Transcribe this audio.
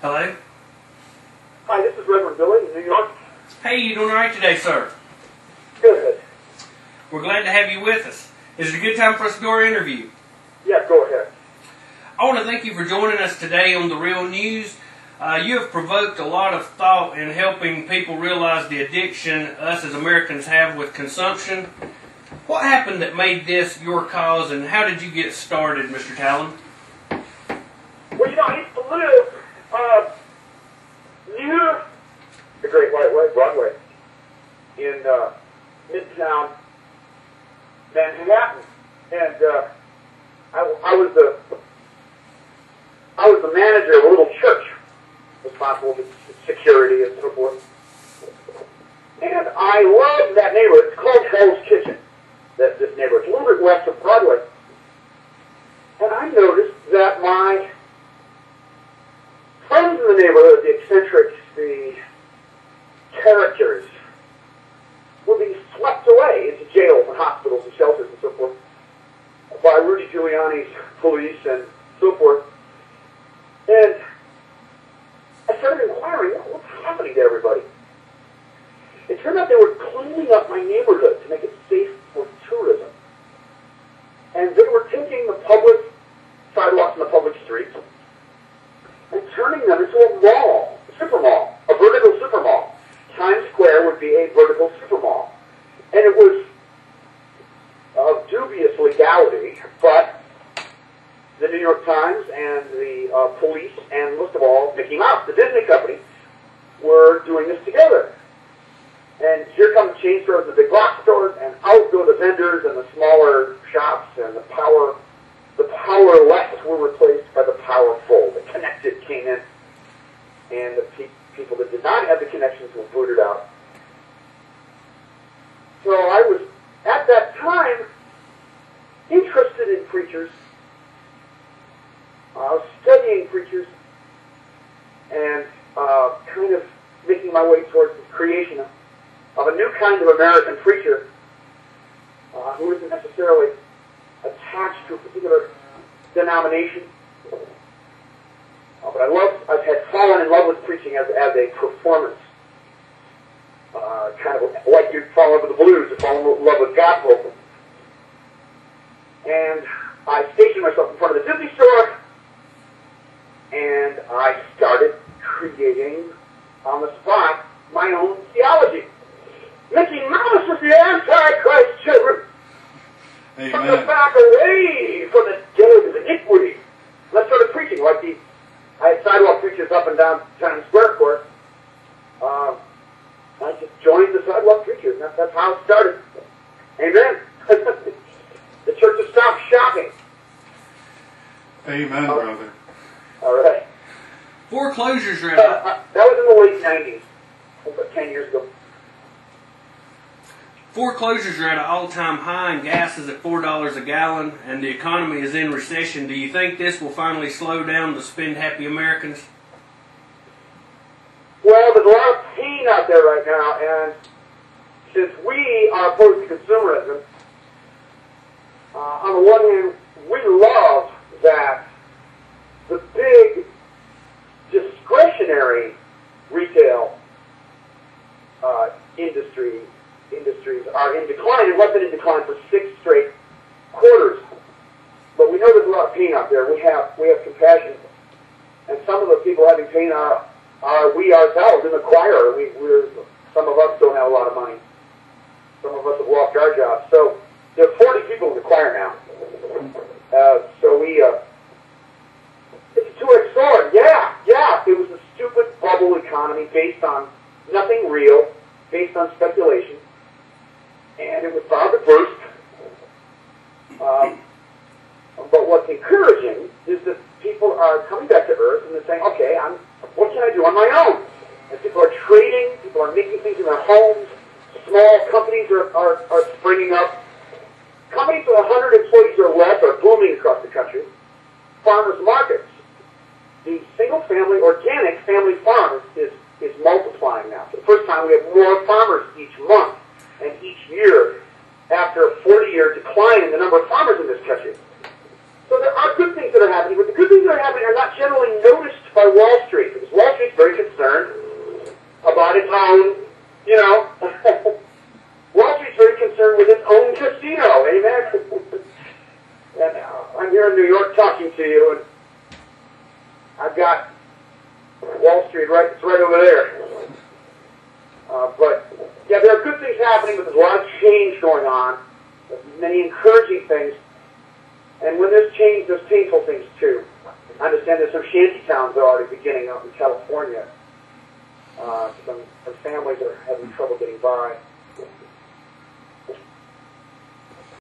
Hello? Hi, this is Reverend Billy in New York. Hey, you doing all right today, sir? Good. We're glad to have you with us. Is it a good time for us to do our interview? Yeah, go ahead. I want to thank you for joining us today on The Real News. You have provoked a lot of thought in helping people realize the addiction us as Americans have with consumption. What happened that made this your cause, and how did you get started, Mr. Talon? Well, you know, I used to live near the Great White Way, Broadway, in Midtown Manhattan, and I was the manager of a little church, responsible for security and so forth. And I loved that neighborhood. It's called Hell's Kitchen. This neighborhood, it's a little bit west of Broadway. And I noticed that my friends in the neighborhood, the eccentrics, the characters, were being swept away into jails and hospitals and shelters and so forth by Rudy Giuliani's police and so forth. And I started inquiring, what's happening to everybody? It turned out they were cleaning up my neighborhood to make it safe for tourism. And they were taking the public sidewalks and the public streets and turning them into a mall, a super mall, a vertical super mall. Times Square would be a vertical super mall. And it was of dubious legality, but the New York Times and the police, and most of all, Mickey Mouse, the Disney company, were doing this together. And here come the chain stores and the big box stores, and out go the vendors and the smaller shops, and the powerless were replaced by the powerful. The connected came in, and the people that did not have the connections were booted out. So I was, at that time, interested in preachers. I was studying preachers, and kind of making my way towards the creation of a new kind of American preacher who isn't necessarily attached to a particular denomination. But I had fallen in love with preaching as a performance. Kind of like you fall in love with the blues, you fall in love with gospel. And I stationed myself in front of the Disney store, and I started creating on the spot my own theology. Mickey Mouse is the Antichrist, children. Amen. From the back away from the days of iniquity. And I started preaching I had sidewalk preachers up and down Times Square, of course. I just joined the sidewalk preachers. That's how it started. Amen. The church has stopped shopping. Amen, brother. All right. Foreclosures are That was in the late 90s, about 10 years ago. Foreclosures are at an all-time high, and gas is at $4 a gallon, and the economy is in recession. Do you think this will finally slow down the spend-happy Americans? Well, there's a lot of pain out there right now, and since we are opposed to consumerism, on the one hand, we love that the big discretionary retail industries are in decline, and have been in decline for 6 straight quarters. But we know there's a lot of pain out there. We have compassion, and some of the people having pain are we ourselves in the choir. Some of us don't have a lot of money. Some of us have lost our jobs. So there are 40 people in the choir now. It's a two-edged sword. Yeah. It was a stupid bubble economy based on nothing real, based on speculation, and it was bound to burst. But what's encouraging is that people are coming back to earth and they're saying, okay, what can I do on my own? And people are trading, people are making things in their homes, small companies are springing up. Companies with 100 employees or less are booming across the country. Farmers markets. The single-family, organic family farm is multiplying now. For the first time, we have more farmers each month and each year after a 40-year decline in the number of farmers in this country. So there are good things that are happening, but the good things that are happening are not generally noticed by Wall Street, because Wall here in New York talking to you, and I've got Wall Street it's right over there. But yeah, there are good things happening, but there's a lot of change going on. There's many encouraging things, and when there's change, there's painful things too. I understand there's some shanty towns that are already beginning up in California. Some families are having trouble getting by.